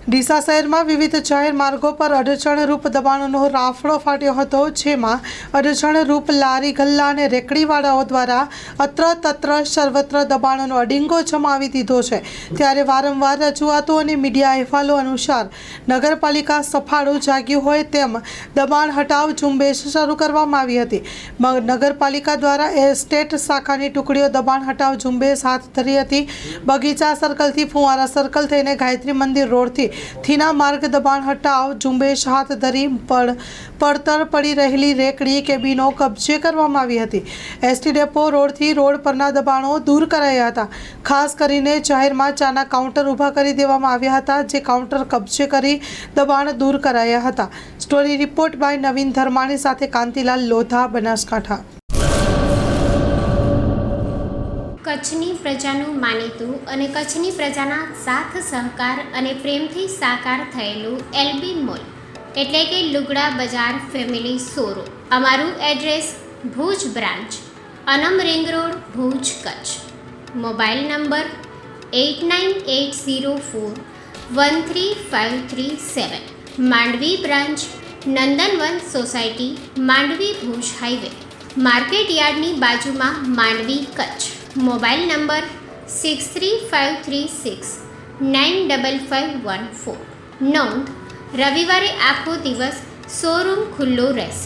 ડીસા શહેરમાં વિવિધ જાહેર માર્ગો પર અડચણરૂપ દબાણોનો રાફડો ફાટ્યો હતો, જેમાં અડચણરૂપ લારી ગલ્લા અને રેકડીવાળાઓ દ્વારા અત્ર તત્ર સર્વત્ર દબાણોનો અડિંગો જમાવી દીધો છે। ત્યારે વારંવાર રજૂઆતો અને મીડિયા અહેવાલો અનુસાર નગરપાલિકા સફાળું જાગ્યું હોય તેમ દબાણ હટાવ ઝુંબેશ શરૂ કરવામાં આવી હતી। નગરપાલિકા દ્વારા એસ્ટેટ શાખાની ટુકડીઓ દબાણ હટાવ ઝુંબેશ હાથ ધરી હતી। બગીચા સર્કલથી ફુવારા સર્કલ થઈને ગાયત્રી મંદિર રોડથી થીના માર્ગ દબાણ હટાવ ઝુંબેશ હાથ ધરી પડતર પડી રહેલી રેકડી કેબિનો કબજે કરવામાં આવી હતી। એસટી ડેપો રોડથી રોડ પરના દબાણો દૂર કરાયા હતા। ખાસ કરીને જાહેરમાં ચાના કાઉન્ટર ઊભા કરી દેવામાં આવ્યા હતા, જે કાઉન્ટર કબજે કરી દબાણ દૂર કરાયા હતા। સ્ટોરી રિપોર્ટ બાય નવીન ધર્માણી સાથે કાંતિલાલ લોધા, બનાસકાંઠા। કચ્છની પ્રજાનું માનીતું અને કચ્છની પ્રજાના સાથ સહકાર અને પ્રેમથી સાકાર થયેલું એલબી મોલ એટલે કે લુગડા બજાર ફેમિલી શોરૂમ। અમારું address Bhuj branch, Anam ring road, Bhuj, Kutch. Mobile number 8980413537। Mandvi branch, Nandanvan society, Mandvi, Bhuj highway, market યાર્ડની બાજુમાં, માંડવી, કચ્છ। Mobile number 6353695514। નોંધ: રવિવારે આખો દિવસ શોરૂમ ખુલ્લો રહેશે।